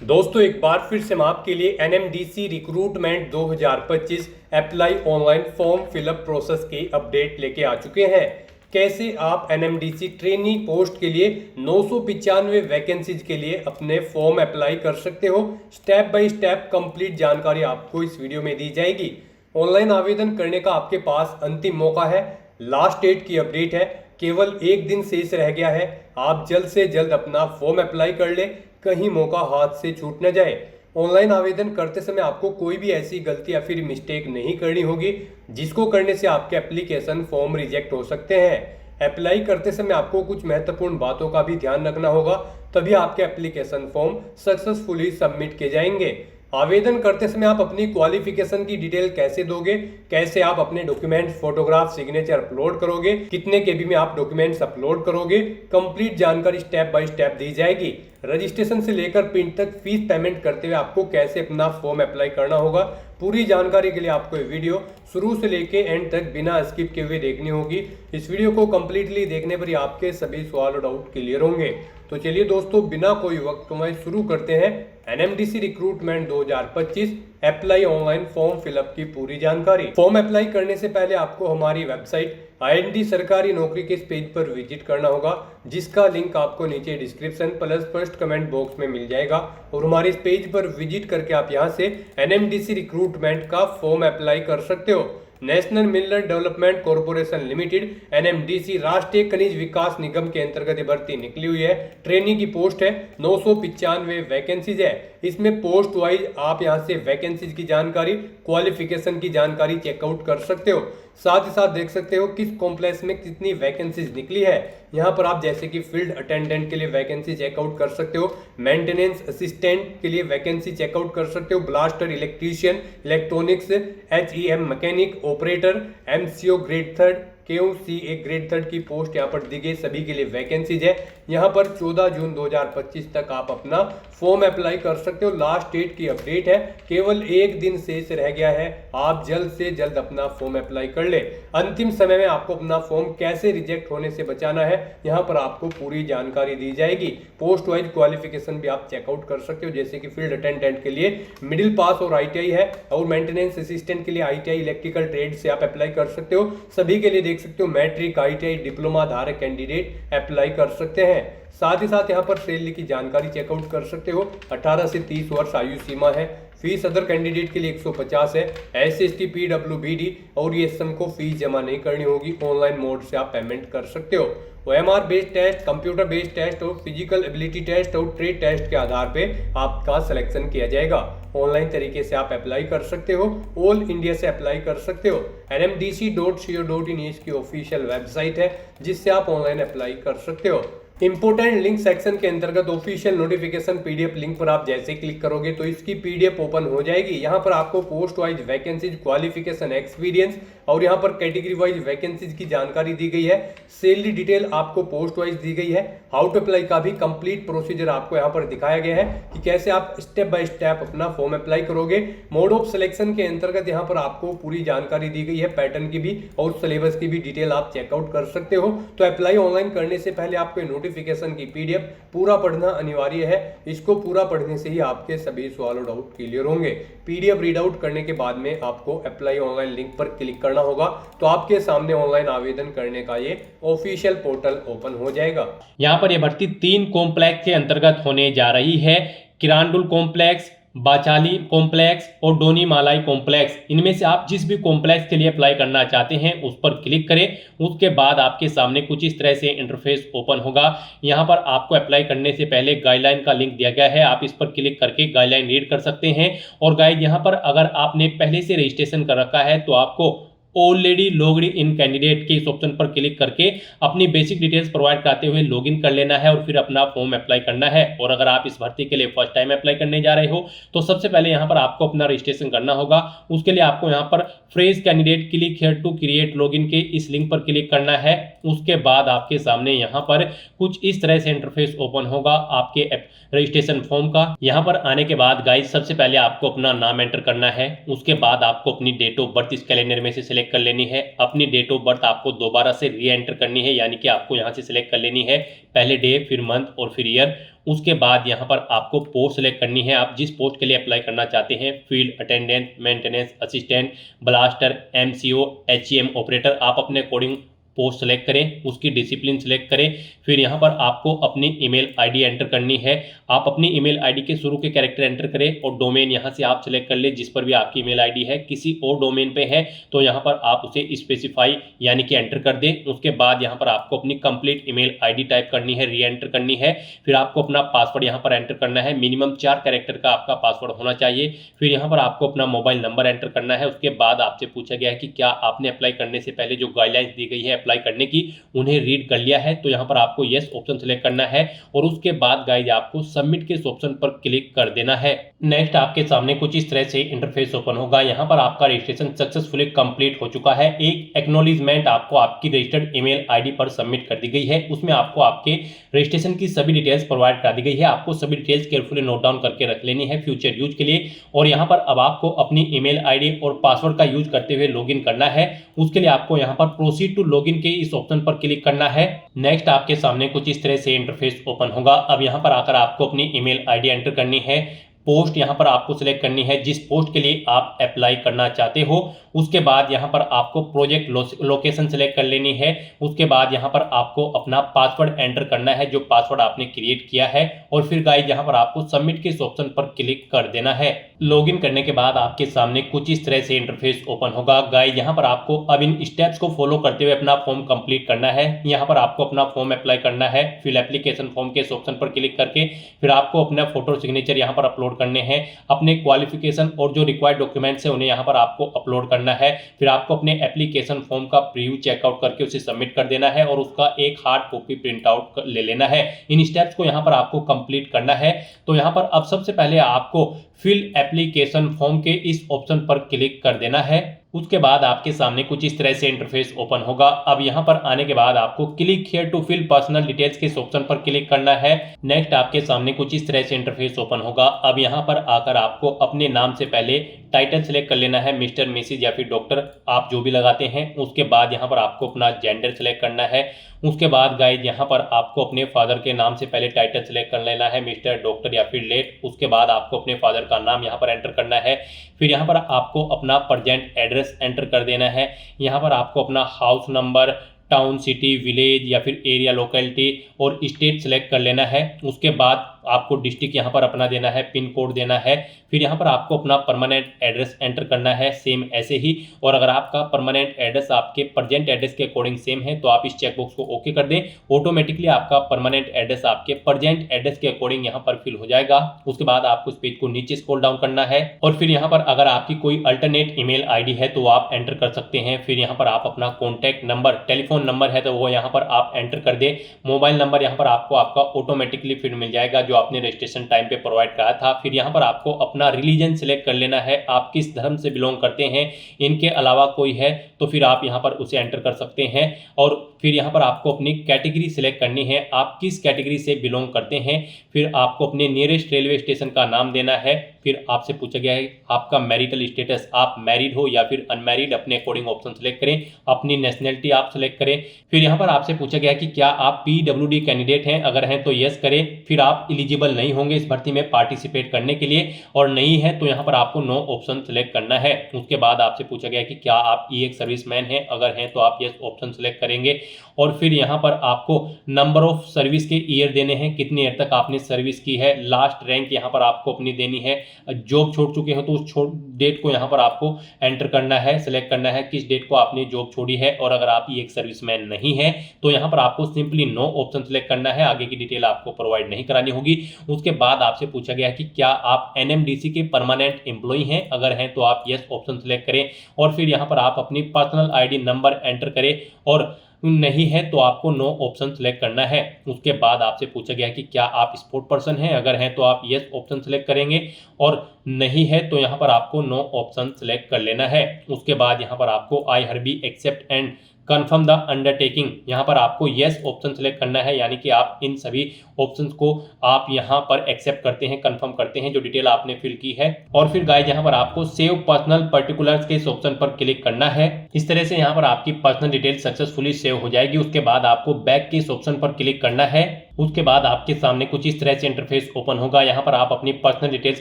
दोस्तों एक बार फिर से हम आपके लिए NMDC recruitment 2025 apply online form fill up process की अपडेट लेके आ चुके हैं। कैसे आप एनएमडीसी ट्रेनी पोस्ट के लिए 995 वैकेंसीज के लिए अपने फॉर्म अप्लाई कर सकते हो, स्टेप बाय स्टेप कंप्लीट जानकारी आपको इस वीडियो में दी जाएगी। ऑनलाइन आवेदन करने का आपके पास अंतिम मौका है। लास्ट डेट की अपडेट है, केवल एक दिन शेष रह गया है। आप जल्द से जल्द अपना फॉर्म अप्लाई कर ले, कहीं मौका हाथ से छूट न जाए। ऑनलाइन आवेदन करते समय आपको कोई भी ऐसी गलती या फिर मिस्टेक नहीं करनी होगी जिसको करने से आपके एप्लीकेशन फॉर्म रिजेक्ट हो सकते हैं। अप्लाई करते समय आपको कुछ महत्वपूर्ण बातों का भी ध्यान रखना होगा, तभी आपके एप्लीकेशन फॉर्म सक्सेसफुली सबमिट किए जाएंगे। आवेदन करते समय आप अपनी क्वालिफिकेशन की डिटेल कैसे दोगे, कैसे आप अपने डॉक्यूमेंट, फोटोग्राफ, सिग्नेचर अपलोड करोगे, कितने केबी में आप डॉक्यूमेंट्स अपलोड करोगे, कंप्लीट जानकारी स्टेप बाय स्टेप दी जाएगी। रजिस्ट्रेशन से लेकर प्रिंट तक फीस पेमेंट करते हुए आपको कैसे अपना फॉर्म अप्लाई करना होगा, पूरी जानकारी के लिए आपको ये वीडियो शुरू से लेके एंड तक बिना स्किप किए हुए देखनी होगी। इस वीडियो को कंप्लीटली देखने पर ही आपके सभी सवाल और डाउट क्लियर होंगे। तो चलिए दोस्तों, बिना कोई वक्त गंवाए शुरू करते हैं NMDC recruitment 2025 apply online form fill up की पूरी जानकारी। फॉर्म अप्लाई करने से पहले आपको हमारी वेबसाइट IND सरकारी नौकरी के इस पेज पर विजिट करना होगा, जिसका लिंक आपको नीचे description plus first comment box में मिल जाएगा। और हमारे इस पेज पर विजिट करके आप यहां से एनएमडीसी रिक्रूटमेंट का फॉर्म अप्लाई कर सकते हो। National mineral development corporation limited NMDC राष्ट्रीय खनिज विकास निगम के अंतर्गत भर्ती निकली हुई है। ट्रेनिंग की पोस्ट है, 995 वैकेंसीज है। इसमें पोस्ट वाइज आप यहां से वैकेंसीज की जानकारी, क्वालिफिकेशन की जानकारी चेकआउट कर सकते हो। साथ ही साथ देख सकते हो किस कॉम्प्लेक्स में कितनी वैकेंसीज निकली है। यहाँ पर आप जैसे कि फील्ड अटेंडेंट के लिए वैकेंसी चेकआउट कर सकते हो, मेंटेनेंस असिस्टेंट के लिए वैकेंसी चेकआउट कर सकते हो, blaster, electrician, electronics, HEM mechanic, operator, MCO grade 3, KOCA grade 3 की पोस्ट यहाँ पर दी गई, सभी के लिए वैकेंसीज है। यहाँ पर 14 जून 2025 तक आप अपना फॉर्म अप्लाई कर सकते हो। लास्ट डेट की अपडेट है, केवल एक दिन शेष रह गया है। आप जल्द से जल्द अपना फॉर्म अप्लाई कर ले। अंतिम समय में आपको अपना फॉर्म कैसे रिजेक्ट होने से बचाना है, यहाँ पर आपको पूरी जानकारी दी जाएगी। पोस्ट वाइज क्वालिफिकेशन भी आप चेकआउट कर सकते हो, जैसे कि फील्ड अटेंडेंट के लिए मिडिल पास और ITI है, और मेंटेनेंस असिस्टेंट के लिए ITI इलेक्ट्रिकल ट्रेड से आप अप्लाई कर सकते हो। सभी के लिए देख सकते हो मैट्रिक, ITI, डिप्लोमा धारक कैंडिडेट अप्लाई कर सकते हैं। साथ ही साथ यहाँ पर सैलरी की जानकारी चेकआउट कर सकते हो। 18 से 30 वर्ष आयु सीमा है। फीस अदर कैंडिडेट के लिए 150 है। SC/ST, PWBD और ESM को फीस जमा नहीं करनी होगी। ऑनलाइन मोड से आप पेमेंट कर सकते हो। OMR based test, computer based test और फिजिकल एबिलिटी टेस्ट और ट्रेड टेस्ट के आधार पे आपका सिलेक्शन किया जाएगा। ऑनलाइन तरीके से आप अप्लाई कर सकते हो, ऑल इंडिया से अप्लाई कर सकते हो। nmdc.co.in इसकी ऑफिशियल वेबसाइट है, जिससे आप ऑनलाइन अप्लाई कर सकते हो। इंपोर्टेंट लिंक सेक्शन के अंतर्गत ऑफिशियल नोटिफिकेशन PDF लिंक पर आप जैसे क्लिक करोगे तो इसकी PDF ओपन हो जाएगी। यहाँ पर आपको post wise vacancies, qualification, experience और यहाँ पर कैटेगरी वाइज वैकेंसीज की जानकारी दी गई है। सैलरी डिटेल आपको पोस्ट वाइज दी गई है। हाउ टू अप्लाई का भी कंप्लीट प्रोसीजर आपको यहाँ पर दिखाया गया है कि कैसे आप स्टेप बाय स्टेप अपना फॉर्म अप्लाई करोगे। मोड ऑफ सिलेक्शन के अंतर्गत यहाँ पर आपको पूरी जानकारी दी गई है, पैटर्न की भी और सिलेबस की भी डिटेल आप चेकआउट कर सकते हो। तो अप्लाई ऑनलाइन करने से पहले आपको नोटिफिकेशन की PDF पूरा पढ़ना अनिवार्य है। इसको पूरा पढ़ने से ही आपके सभी सवाल और डाउट क्लियर होंगे। PDF रीड आउट करने के बाद में आपको अप्लाई ऑनलाइन लिंक पर क्लिक करना होगा, तो आपके सामने ऑनलाइन आवेदन करने का ये ऑफिशियल पोर्टल ओपन हो जाएगा। यहाँ पर यह भर्ती 3 कॉम्प्लेक्स के अंतर्गत होने जा रही है। किरांडुल कॉम्प्लेक्स, बाचाली कॉम्प्लेक्स और डोनी मालाई कॉम्प्लेक्स। इनमें से आप जिस भी कॉम्प्लेक्स के लिए अप्लाई करना चाहते हैं उस पर क्लिक करें। उसके बाद आपके सामने कुछ इस तरह से इंटरफेस ओपन होगा। यहाँ पर आपको अप्लाई करने से पहले गाइडलाइन का लिंक दिया गया है, आप इस पर क्लिक करके गाइडलाइन रीड कर सकते हैं। और गाइड यहाँ पर अगर आपने पहले से रजिस्ट्रेशन कर रखा है तो आपको ऑलरेडी लॉग्ड इन कैंडिडेट के इस ऑप्शन पर क्लिक करके अपनी बेसिक डिटेल्स प्रोवाइड कराते हुए लॉगिन कर लेना है और फिर अपना फॉर्म अप्लाई करना है। और अगर आप इस भर्ती के लिए फर्स्ट टाइम अप्लाई करने जा रहे हो तो सबसे पहले यहाँ पर आपको अपना रजिस्ट्रेशन करना होगा। उसके लिए आपको यहाँ पर fresh candidate click here to create login के इस लिंक पर क्लिक करना है। उसके बाद आपके सामने यहाँ पर कुछ इस तरह से इंटरफेस ओपन होगा आपके रजिस्ट्रेशन फॉर्म का। यहाँ पर आने के बाद गाइस सबसे पहले आपको अपना नाम एंटर करना है। उसके बाद आपको अपनी डेट ऑफ बर्थ इस कैलेंडर में से सिलेक्ट सिलेक्ट कर लेनी है। अपनी डेट ऑफ बर्थ आपको दोबारा से री एंटर करनी है, यानी कि आपको यहाँ से सिलेक्ट कर लेनी है पहले डे, फिर मंथ और फिर ईयर। उसके बाद यहाँ पर आपको पोस्ट सेलेक्ट करनी है, आप जिस पोस्ट के लिए अप्लाई करना चाहते हैं, field attendant, maintenance assistant, blaster, MCO, HEM operator. आप अपने अकॉर्डिंग पोस्ट सेलेक्ट करें, उसकी डिसिप्लिन सेलेक्ट करें। फिर यहाँ पर आपको अपनी ईमेल आईडी एंटर करनी है। आप अपनी ईमेल आईडी के शुरू के कैरेक्टर एंटर करें और डोमेन यहाँ से आप सेलेक्ट कर ले जिस पर भी आपकी ईमेल आईडी है। किसी और डोमेन पे है तो यहाँ पर आप उसे स्पेसिफाई यानी कि एंटर कर दें। उसके बाद यहाँ पर आपको अपनी कंप्लीट ईमेल आईडी टाइप करनी है, री एंटर करनी है। फिर आपको अपना पासवर्ड यहाँ पर एंटर करना है, मिनिमम 4 कैरेक्टर का आपका पासवर्ड होना चाहिए। फिर यहाँ पर आपको अपना मोबाइल नंबर एंटर करना है। उसके बाद आपसे पूछा गया है कि क्या आपने अप्लाई करने से पहले जो गाइडलाइंस दी गई है अप्लाई करने की, उन्हें रीड कर लिया है। तो यहाँ पर आपको यस ऑप्शन सेलेक्ट करना है और उसके बाद गाइज आपको सबमिट के इस ऑप्शन पर क्लिक कर देना है। नेक्स्ट आपके सामने कुछ इस तरह से इंटरफेस ओपन होगा। यहाँ पर आपका रजिस्ट्रेशन सक्सेसफुली कंप्लीट हो चुका है। एक एक्नॉलेजमेंट आपको आपकी रजिस्टर्ड ईमेल आईडी पर सबमिट कर दी गई है। उसमें आपको आपके रजिस्ट्रेशन की सभी डिटेल्स प्रोवाइड करा दी गई है। आपको सभी डिटेल्स केयरफुली नोट डाउन करके रख लेनी है फ्यूचर यूज के लिए। और यहाँ पर अब आपको अपनी ईमेल आईडी और पासवर्ड का यूज करते हुए लॉगिन करना है। उसके लिए आपको यहाँ पर प्रोसीड टू लॉगिन के इस ऑप्शन पर क्लिक करना है। नेक्स्ट आपके सामने कुछ इस तरह से इंटरफेस ओपन होगा। अब यहाँ पर आकर आपको अपनी ईमेल आईडी एंटर करनी है। पोस्ट यहाँ पर आपको सिलेक्ट करनी है जिस पोस्ट के लिए आप अप्लाई करना चाहते हो। उसके बाद यहाँ पर आपको प्रोजेक्ट लोकेशन सिलेक्ट कर लेनी है। उसके बाद यहाँ पर आपको अपना पासवर्ड एंटर करना है जो पासवर्ड आपने क्रिएट किया है। और फिर गाइस यहाँ पर आपको सबमिट के इस ऑप्शन पर क्लिक कर देना है। लॉगिन करने के बाद आपके सामने कुछ इस तरह से इंटरफेस ओपन होगा। गाइस यहाँ पर आपको अब इन स्टेप्स को फॉलो करते हुए अपना फॉर्म कंप्लीट करना है। यहाँ पर आपको अपना फॉर्म अप्लाई करना है। फिल एप्लीकेशन फॉर्म के इस ऑप्शन पर क्लिक करके फिर आपको अपना फोटो सिग्नेचर यहाँ पर अपलोड करने हैं। अपने क्वालिफिकेशन और जो रिक्वायर्ड डॉक्यूमेंट्स है उन्हें यहाँ पर आपको अपलोड करना है। फिर आपको अपने एप्लीकेशन फॉर्म का प्रीव्यू चेकआउट करके उसे सबमिट कर देना है और उसका एक हार्ड कॉपी प्रिंट आउट ले लेना है। इन स्टेप्स को यहाँ पर आपको कंप्लीट करना है। तो यहाँ पर अब सबसे पहले आपको फिल एप्लीकेशन फॉर्म के इस ऑप्शन पर क्लिक कर देना है। उसके बाद आपके सामने कुछ इस तरह से इंटरफेस ओपन होगा। अब यहाँ पर आने के बाद आपको click here to fill personal details के इस ऑप्शन पर क्लिक करना है। नेक्स्ट आपके सामने कुछ इस तरह से इंटरफेस ओपन होगा। अब यहाँ पर आकर आपको अपने नाम से पहले टाइटल सेलेक्ट कर लेना है, मिस्टर, मिसेज या फिर डॉक्टर, आप जो भी लगाते हैं। उसके बाद यहाँ पर आपको अपना जेंडर सेलेक्ट करना है। उसके बाद गाइज यहाँ पर आपको अपने फादर के नाम से पहले टाइटल सेलेक्ट कर लेना है, मिस्टर, डॉक्टर या फिर लेट। उसके बाद आपको अपने फादर का नाम यहाँ पर एंटर करना है। फिर यहाँ पर आपको अपना प्रेजेंट एड्रेस एंटर कर देना है। यहाँ पर आपको अपना house number, town, city, village या फिर एरिया, लोकेलिटी और स्टेट सेलेक्ट कर लेना है। उसके बाद आपको डिस्ट्रिक्ट यहाँ पर अपना देना है, पिन कोड देना है। फिर यहाँ पर आपको अपना परमानेंट एड्रेस एंटर करना है सेम ऐसे ही। और अगर आपका परमानेंट एड्रेस आपके प्रेजेंट एड्रेस के अकॉर्डिंग सेम है तो आप इस चेकबॉक्स को ओके कर दें। ऑटोमेटिकली आपका परमानेंट एड्रेस आपके प्रेजेंट एड्रेस के अकॉर्डिंग यहाँ पर फिल हो जाएगा। उसके बाद आपको इस पेज को नीचे स्क्रॉल डाउन करना है और फिर यहाँ पर अगर आपकी कोई अल्टरनेट ईमेल आईडी है तो आप एंटर कर सकते हैं। फिर यहाँ पर आप अपना कॉन्टैक्ट नंबर, टेलीफोन नंबर है तो वो यहाँ पर आप एंटर कर दें। मोबाइल नंबर यहाँ पर आपको आपका ऑटोमेटिकली फिर मिल जाएगा जो आपने रजिस्ट्रेशन टाइम पे प्रोवाइड कराया था। फिर यहाँ पर आपको अपना रिलीजन सिलेक्ट कर लेना है, आप किस धर्म से बिलोंग करते हैं। इनके अलावा कोई है तो फिर आप यहाँ पर उसे एंटर कर सकते हैं। और फिर यहाँ पर आपको अपनी कैटेगरी सिलेक्ट करनी है, आप किस कैटेगरी से बिलोंग करते हैं। फिर आपको अपने नियरेस्ट रेलवे स्टेशन का नाम देना है। फिर आपसे पूछा गया है आपका मैरिटल स्टेटस, आप मैरिड हो या फिर अनमैरिड, अपने अकॉर्डिंग ऑप्शन सेलेक्ट करें। अपनी नेशनलिटी आप सेलेक्ट करें। फिर यहाँ पर आपसे पूछा गया है कि क्या आप PWD कैंडिडेट हैं, अगर हैं तो यस करें। फिर आप एलिजिबल नहीं होंगे इस भर्ती में पार्टिसिपेट करने के लिए, और नहीं है तो यहाँ पर आपको नो ऑप्शन सेलेक्ट करना है। उसके बाद आपसे पूछा गया है कि क्या आप एक सर्विसमैन हैं, अगर हैं तो आप यस ऑप्शन सेलेक्ट करेंगे। और फिर यहाँ पर आपको नंबर ऑफ सर्विस के ईयर देने हैं, कितनी ईयर तक आपने सर्विस की है। लास्ट रैंक यहाँ पर आपको अपनी देनी है। जॉब छोड़ चुके हो तो उस डेट को यहाँ पर आपको एंटर करना है, सेलेक्ट करना है किस डेट को आपने जॉब छोड़ी है। और अगर आप एक सर्विसमैन नहीं है तो यहाँ पर आपको सिंपली नो ऑप्शन सेलेक्ट करना है, आगे की डिटेल आपको प्रोवाइड नहीं करानी होगी। उसके बाद आपसे पूछा गया है कि क्या आप NMDC के परमानेंट एम्प्लॉई हैं, अगर हैं तो आप यस ऑप्शन सेलेक्ट करें। और फिर यहाँ पर आप अपनी पर्सनल ID नंबर एंटर करें, और नहीं है तो आपको नो ऑप्शन सेलेक्ट करना है। उसके बाद आपसे पूछा गया कि क्या आप स्पोर्ट पर्सन हैं, अगर हैं तो आप यस ऑप्शन सेलेक्ट करेंगे, और नहीं है तो यहाँ पर आपको नो ऑप्शन सेलेक्ट कर लेना है। उसके बाद यहाँ पर आपको I hereby accept and confirm the undertaking, यहाँ पर आपको यस ऑप्शन सेलेक्ट करना है, यानी कि आप इन सभी ऑप्शंस को आप यहाँ पर एक्सेप्ट करते हैं, कंफर्म करते हैं जो डिटेल आपने फिल की है। और फिर गाइस यहाँ पर आपको सेव पर्सनल पर्टिकुलर्स के इस ऑप्शन पर क्लिक करना है। इस तरह से यहाँ पर आपकी पर्सनल डिटेल सक्सेसफुली सेव हो जाएगी। उसके बाद आपको बैक के इस ऑप्शन पर क्लिक करना है। उसके बाद आपके सामने कुछ इस तरह से इंटरफेस ओपन होगा। यहाँ पर आप अपनी पर्सनल डिटेल्स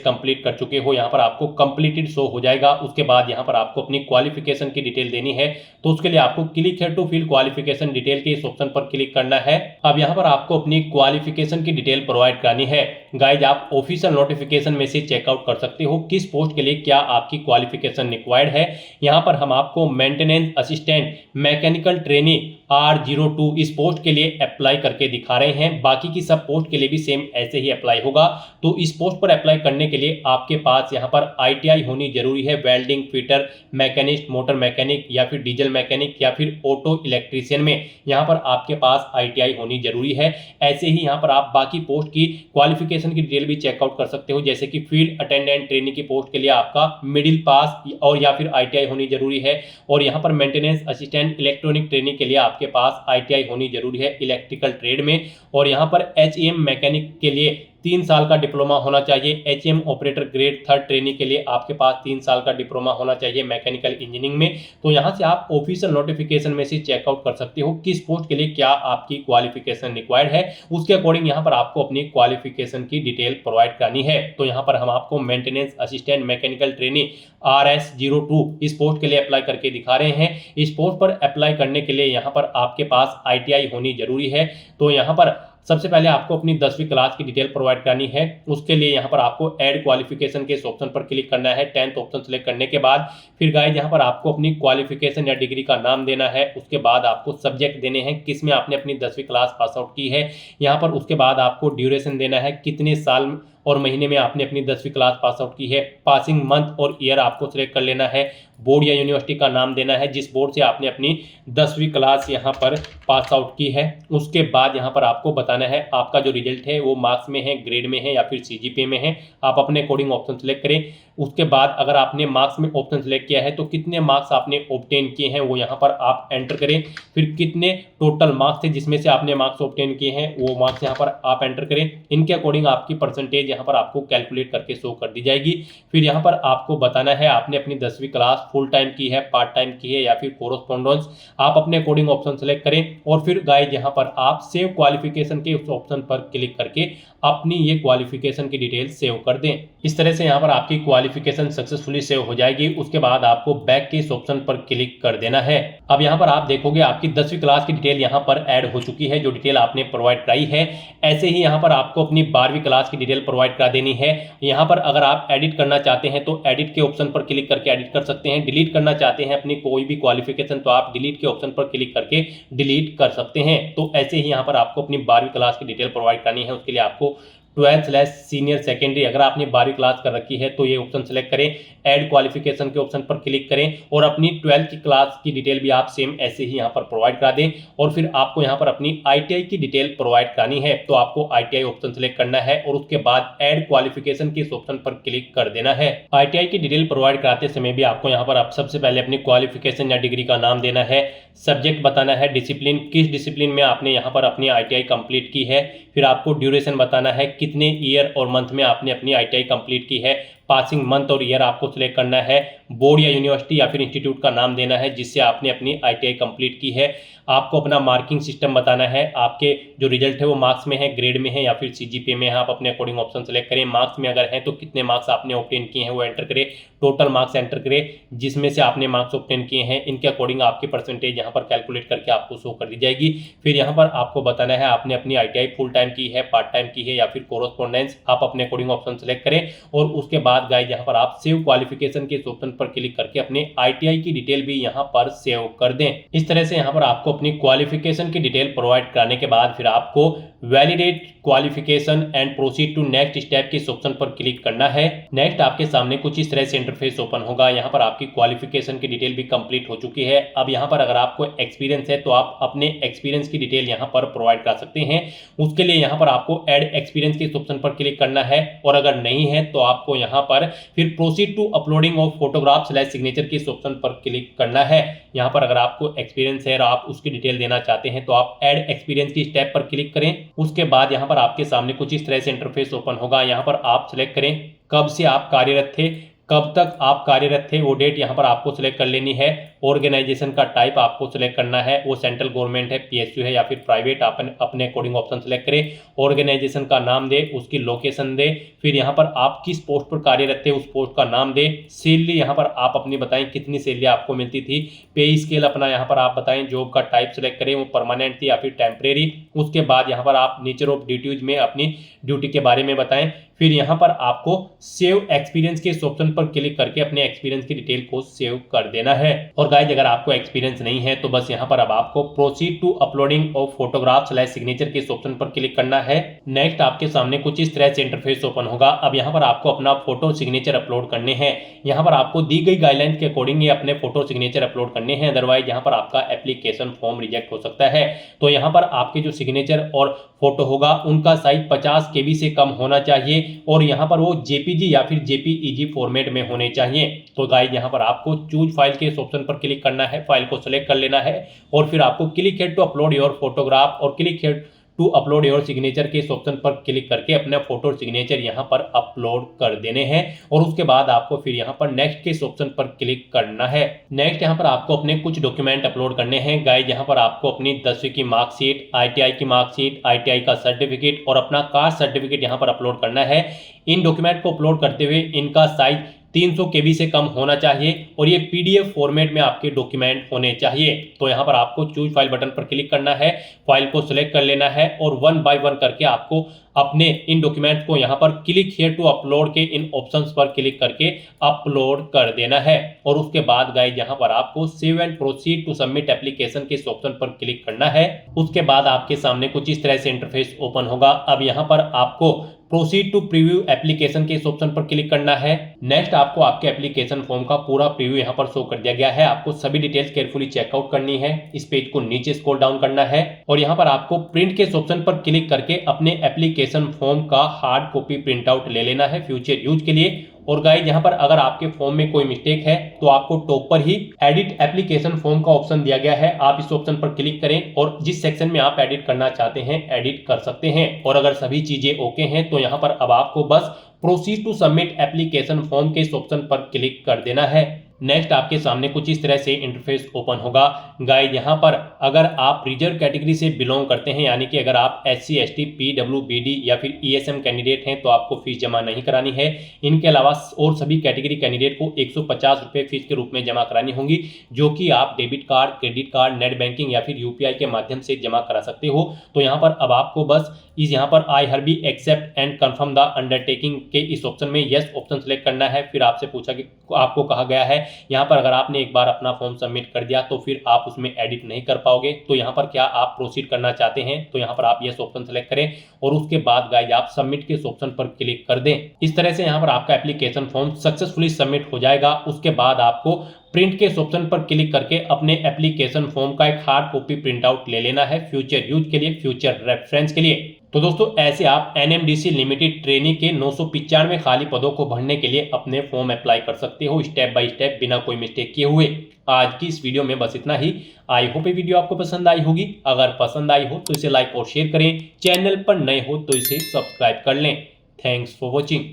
कंप्लीट कर चुके हो, यहाँ पर आपको कंप्लीटेड शो हो जाएगा। उसके बाद यहाँ पर आपको अपनी क्वालिफिकेशन की डिटेल देनी है, तो उसके लिए आपको क्लिक है टू फिल क्वालिफिकेशन डिटेल के इस ऑप्शन पर क्लिक करना है। अब यहाँ पर आपको अपनी क्वालिफिकेशन की डिटेल प्रोवाइड करनी है। गाइज आप ऑफिशियल नोटिफिकेशन में से चेकआउट कर सकते हो किस पोस्ट के लिए क्या आपकी क्वालिफिकेशन रिक्वायर्ड है। यहाँ पर हम आपको maintenance assistant mechanical trainee R02 इस पोस्ट के लिए अप्लाई करके दिखा रहे हैं। बाकी की सब पोस्ट के लिए भी सेम ऐसे ही अप्लाई होगा। तो इस पोस्ट पर अप्लाई करने के लिए आपके पास यहाँ पर ITI होनी जरूरी है। Welding, fitter, machinist, motor mechanic या फिर डीजल मैकेनिक या फिर ऑटो इलेक्ट्रीशियन में यहाँ पर आपके पास ITI होनी जरूरी है। ऐसे ही यहाँ पर आप बाकी पोस्ट की क्वालिफिकेशन की डिटेल भी चेकआउट कर सकते हो, जैसे कि फील्ड अटेंडेंट ट्रेनिंग की पोस्ट के लिए आपका मिडिल पास और या फिर ITI होनी जरूरी है। और यहाँ पर मेंटेनेंस असिस्टेंट इलेक्ट्रॉनिक ट्रेनिंग के लिए आपके पास ITI होनी जरूरी है इलेक्ट्रिकल ट्रेड में। और यहाँ पर HEM मैकेनिक के लिए 3 साल का डिप्लोमा होना चाहिए। HEM ऑपरेटर ग्रेड 3 ट्रेनिंग के लिए आपके पास 3 साल का डिप्लोमा होना चाहिए मैकेनिकल इंजीनियरिंग में। तो यहाँ से आप ऑफिशियल नोटिफिकेशन में से चेकआउट कर सकते हो किस पोस्ट के लिए क्या आपकी क्वालिफिकेशन रिक्वायर्ड है। उसके अकॉर्डिंग यहाँ पर आपको अपनी क्वालिफिकेशन की डिटेल प्रोवाइड करनी है। तो यहाँ पर हम आपको maintenance assistant mechanical trainee RS02 इस पोस्ट के लिए अप्लाई करके दिखा रहे हैं। इस पोस्ट पर अप्लाई करने के लिए यहाँ पर आपके पास ITI होनी जरूरी है। तो यहाँ पर सबसे पहले आपको अपनी 10वीं क्लास की डिटेल प्रोवाइड करनी है। उसके लिए यहाँ पर आपको ऐड क्वालिफिकेशन के इस ऑप्शन पर क्लिक करना है। 10th ऑप्शन सेलेक्ट करने के बाद फिर गाइस यहाँ पर आपको अपनी क्वालिफिकेशन या डिग्री का नाम देना है। उसके बाद आपको सब्जेक्ट देने हैं किस में आपने अपनी 10वीं क्लास पास आउट की है यहाँ पर। उसके बाद आपको ड्यूरेशन देना है, कितने साल और महीने में आपने अपनी 10वीं क्लास पास आउट की है। पासिंग मंथ और ईयर आपको सिलेक्ट कर लेना है। बोर्ड या यूनिवर्सिटी का नाम देना है जिस बोर्ड से आपने अपनी 10वीं क्लास यहाँ पर पास आउट की है। उसके बाद यहाँ पर आपको बताना है आपका जो रिजल्ट है वो मार्क्स में है, ग्रेड में है या फिर CGPA में है। आप अपने अकॉर्डिंग ऑप्शन सेलेक्ट करें। उसके बाद अगर आपने मार्क्स में ऑप्शन सेलेक्ट किया है तो कितने मार्क्स आपने ऑब्टेन किए हैं वो यहाँ पर आप एंटर करें। फिर कितने टोटल मार्क्स थे जिसमें से आपने मार्क्स ऑब्टेन किए हैं वो मार्क्स यहाँ पर आप एंटर करें। इनके अकॉर्डिंग आपकी परसेंटेज यहाँ पर आपको कैलकुलेट करके शो कर दी जाएगी। फिर यहाँ पर आपको बताना है आपने अपनी 10वीं क्लास फुल टाइम की है, पार्ट टाइम की है या फिर कोरस्पोंडेंस। आप अपने अकॉर्डिंग ऑप्शन सेलेक्ट करें। और फिर गाइस यहाँ पर आप सेव क्वालिफिकेशन के उस ऑप्शन पर क्लिक करके अपनी ये क्वालिफिकेशन की डिटेल सेव कर दें। इस तरह से यहाँ पर आपकी क्वालिफिकेशन सक्सेसफुली सेव हो जाएगी। उसके बाद आपको बैक के इस ऑप्शन पर क्लिक कर देना है। अब यहाँ पर आप देखोगे आपकी 10वीं क्लास की डिटेल यहाँ पर ऐड हो चुकी है, जो डिटेल आपने प्रोवाइड कराई है। ऐसे ही यहाँ पर आपको अपनी 12वीं क्लास की डिटेल प्रोवाइड करा देनी है। यहाँ पर अगर आप एडिट करना चाहते हैं तो एडिट के ऑप्शन पर क्लिक करके एडिट कर सकते हैं। डिलीट करना चाहते हैं अपनी कोई भी क्वालिफिकेशन तो आप डिलीट के ऑप्शन पर क्लिक करके डिलीट कर सकते हैं। तो ऐसे ही यहाँ पर आपको अपनी 12वीं क्लास की डिटेल प्रोवाइड करनी है। उसके लिए आपको 12/सीनियर सेकेंडरी अगर आपने 12वीं क्लास कर रखी है तो ये ऑप्शन सेलेक्ट करें। ऐड क्वालिफिकेशन के ऑप्शन पर क्लिक करें और अपनी 12th की क्लास की डिटेल भी आप सेम ऐसे ही यहाँ पर प्रोवाइड करा दें। और फिर आपको यहाँ पर अपनी ITI की डिटेल प्रोवाइड करानी है। तो आपको ITI ऑप्शन सेलेक्ट करना है और उसके बाद ऐड क्वालिफिकेशन के इस ऑप्शन पर क्लिक कर देना है। ITI की डिटेल प्रोवाइड कराते समय भी आपको यहाँ पर आप सबसे पहले अपनी क्वालिफिकेशन या डिग्री का नाम देना है, सब्जेक्ट बताना है, डिसिप्लिन किस डिसिप्लिन में आपने यहाँ पर अपनी ITI कंप्लीट की है। फिर आपको ड्यूरेशन बताना है, कितने ईयर और मंथ में आपने अपनी ITI कंप्लीट की है। पासिंग मंथ और ईयर आपको सिलेक्ट करना है। बोर्ड या यूनिवर्सिटी या फिर इंस्टीट्यूट का नाम देना है जिससे आपने अपनी ITI कंप्लीट की है। आपको अपना मार्किंग सिस्टम बताना है, आपके जो रिजल्ट है वो मार्क्स में है, ग्रेड में है या फिर CGPA में है। आप अपने अकॉर्डिंग ऑप्शन सेलेक्ट करें। मार्क्स में अगर है तो कितने मार्क्स आपने ऑब्टेन किए हैं वो एंटर करें। टोटल मार्क्स एंटर करें जिसमें से आपने मार्क्स ऑब्टेन किए हैं। इनके अकॉर्डिंग आपकी परसेंटेज यहाँ पर कैलकुलेट करके आपको शो कर दी जाएगी। फिर यहाँ पर आपको बताना है आपने अपनी ITI फुल टाइम की है, पार्ट टाइम की है या फिर कोरस्पोंडेंस। आप अपने अकॉर्डिंग ऑप्शन सेलेक्ट करें और उसके बाद गाइस यहाँ पर आप सेव क्वालिफिकेशन के ऑप्शन पर क्लिक करके अपने ITI की डिटेल भी यहाँ पर सेव कर दें। इस तरह से यहाँ पर आपको अपनी क्वालिफिकेशन की डिटेल प्रोवाइड कराने के बाद फिर आपको validate qualification and proceed to next step के ऑप्शन पर क्लिक करना है। नेक्स्ट आपके सामने कुछ इस तरह से इंटरफेस ओपन होगा। यहाँ पर आपकी क्वालिफिकेशन की डिटेल भी कंप्लीट हो चुकी है। अब यहाँ पर अगर आपको एक्सपीरियंस है तो आप अपने एक्सपीरियंस की डिटेल यहाँ पर प्रोवाइड कर सकते हैं। उसके लिए यहाँ पर आपको ऐड एक्सपीरियंस के ऑप्शन पर क्लिक करना है और अगर नहीं है तो आपको यहाँ पर फिर proceed to uploading of photograph / signature के इस ऑप्शन पर क्लिक करना है। यहाँ पर अगर आपको एक्सपीरियंस है और आप उसकी डिटेल देना चाहते हैं तो आप ऐड एक्सपीरियंस की स्टेप पर क्लिक करें। उसके बाद यहाँ पर आपके सामने कुछ इस तरह से इंटरफेस ओपन होगा। यहाँ पर आप सिलेक्ट करें कब से आप कार्यरत थे, कब तक आप कार्यरत थे वो डेट यहाँ पर आपको सिलेक्ट कर लेनी है। ऑर्गेनाइजेशन का टाइप आपको सिलेक्ट करना है, वो सेंट्रल गवर्नमेंट है, पीएसयू है या फिर प्राइवेट, आप अपने अकॉर्डिंग ऑप्शन सिलेक्ट करें। ऑर्गेनाइजेशन का नाम दे, उसकी लोकेशन दे, फिर यहाँ पर आप किस पोस्ट पर कार्यरत थे उस पोस्ट का नाम दे। सैलरी यहाँ पर आप अपनी बताएं कितनी सैलरी आपको मिलती थी। पे स्केल अपना यहाँ पर आप बताएं, जॉब का टाइप सिलेक्ट करें, वो परमानेंट थी या फिर टेम्परेरी। उसके बाद यहाँ पर आप नेचर ऑफ ड्यूटीज में अपनी ड्यूटी के बारे में बताएं। फिर यहाँ पर आपको सेव एक्सपीरियंस के इस ऑप्शन पर क्लिक करके अपने एक्सपीरियंस की डिटेल को सेव कर देना है। और गाइस अगर आपको एक्सपीरियंस नहीं है तो बस यहाँ पर अब आपको proceed to uploading of photograph / signature के इस ऑप्शन पर क्लिक करना है। नेक्स्ट आपके सामने कुछ इस तरह से इंटरफेस ओपन होगा। अब यहाँ पर आपको अपना फोटो सिग्नेचर अपलोड करने हैं। यहाँ पर आपको दी गई गाइडलाइन के अकॉर्डिंग ये अपने फोटो सिग्नेचर अपलोड करने हैं, अदरवाइज यहाँ पर आपका एप्लीकेशन फॉर्म रिजेक्ट हो सकता है। तो यहाँ पर आपके जो सिग्नेचर और फोटो होगा उनका साइज 50 KB से कम होना चाहिए और यहाँ पर वो जेपीजी या फिर जेपीईजी फॉर्मेट में होने चाहिए। तो गाइस यहाँ पर आपको चूज फाइल के इस ऑप्शन पर क्लिक करना है, फाइल को सिलेक्ट कर लेना है और फिर आपको click here to upload your photograph और click here to upload your signature के इस ऑप्शन पर क्लिक करके अपने फोटो सिग्नेचर यहाँ पर अपलोड कर देने हैं। और उसके बाद आपको फिर यहाँ पर नेक्स्ट के इस ऑप्शन पर क्लिक करना है। नेक्स्ट यहाँ पर आपको अपने कुछ डॉक्यूमेंट अपलोड करने हैं। गाइस यहाँ पर आपको अपनी 10वीं की मार्कशीट, ITI की मार्कशीट, ITI का सर्टिफिकेट और अपना कास्ट सर्टिफिकेट यहाँ पर अपलोड करना है। इन डॉक्यूमेंट को अपलोड करते हुए इनका साइज 300 KB से कम होना चाहिए और ये PDF फॉर्मेट में आपके डॉक्यूमेंट होने चाहिए। तो यहाँ पर आपको चूज फाइल बटन पर क्लिक करना है, फाइल को सिलेक्ट कर लेना है और 1 बाय 1 करके आपको अपने इन डॉक्यूमेंट्स को यहाँ पर क्लिक हियर टू अपलोड के इन ऑप्शंस पर क्लिक करके अपलोड कर देना है। और उसके बाद गाइस यहाँ पर आपको save and proceed to submit application के इस ऑप्शन पर क्लिक करना है। उसके बाद आपके सामने कुछ इस तरह से इंटरफेस ओपन होगा। अब यहाँ पर आपको प्रोसीड टू प्रीव्यू एप्लीकेशन के इस ऑप्शन पर क्लिक करना है। नेक्स्ट आपको आपके एप्लीकेशन फॉर्म का पूरा प्रीव्यू यहाँ पर शो कर दिया गया है। आपको सभी डिटेल्स केयरफुली चेकआउट करनी है। इस पेज को नीचे स्क्रॉल डाउन करना है और यहाँ पर आपको प्रिंट के इस ऑप्शन पर क्लिक करके अपने एप्लीकेशन फॉर्म का हार्ड कॉपी प्रिंट आउट ले लेना है फ्यूचर यूज के लिए। और गाइस यहाँ पर अगर आपके फॉर्म में कोई मिस्टेक है तो आपको टॉप पर ही एडिट एप्लीकेशन फॉर्म का ऑप्शन दिया गया है, आप इस ऑप्शन पर क्लिक करें और जिस सेक्शन में आप एडिट करना चाहते हैं एडिट कर सकते हैं। और अगर सभी चीजें ओके हैं तो यहाँ पर अब आपको बस proceed to submit application form के इस ऑप्शन पर क्लिक कर देना है। नेक्स्ट आपके सामने कुछ इस तरह से इंटरफेस ओपन होगा। गाइस यहाँ पर अगर आप रिजर्व कैटेगरी से बिलोंग करते हैं, यानी कि अगर आप SC ST PWBD या फिर ESM कैंडिडेट हैं तो आपको फीस जमा नहीं करानी है। इनके अलावा और सभी कैटेगरी कैंडिडेट को 150 रुपये फीस के रूप में जमा करानी होंगी, जो कि आप debit card, credit card, net banking या फिर UPI के माध्यम से जमा करा सकते हो। तो यहाँ पर अब आपको बस यहाँ पर I hereby accept and confirm the undertaking के इस ऑप्शन में यस ऑप्शन सेलेक्ट करना है। फिर आपसे पूछा कि आपको कहा गया है यहाँ पर अगर आपने एक बार अपना फॉर्म सबमिट कर दिया तो फिर आप उसमें एडिट नहीं कर पाओगे। तो यहाँ पर क्या आप प्रोसीड करना चाहते हैं तो यहाँ पर आप यस ऑप्शन सेलेक्ट करें और उसके बाद गाइस आप सबमिट के इस ऑप्शन पर क्लिक कर दें। इस तरह से यहाँ पर आपका एप्लीकेशन फॉर्म सक्सेसफुली सबमिट हो जाएगा। उसके बाद आपको प्रिंट के इस ऑप्शन पर क्लिक करके अपने एप्लीकेशन फॉर्म का एक हार्ड कॉपी प्रिंट आउट ले लेना है फ्यूचर यूज के लिए, फ्यूचर रेफरेंस के लिए। तो दोस्तों ऐसे आप NMDC लिमिटेड ट्रेनी के 995 खाली पदों को भरने के लिए अपने फॉर्म अप्लाई कर सकते हो स्टेप बाय स्टेप, बिना कोई मिस्टेक किए हुए। आज की इस वीडियो में बस इतना ही। आई होप ये वीडियो आपको पसंद आई होगी। अगर पसंद आई हो तो इसे लाइक और शेयर करें, चैनल पर नए हो तो इसे सब्सक्राइब कर लें। Thanks for watching.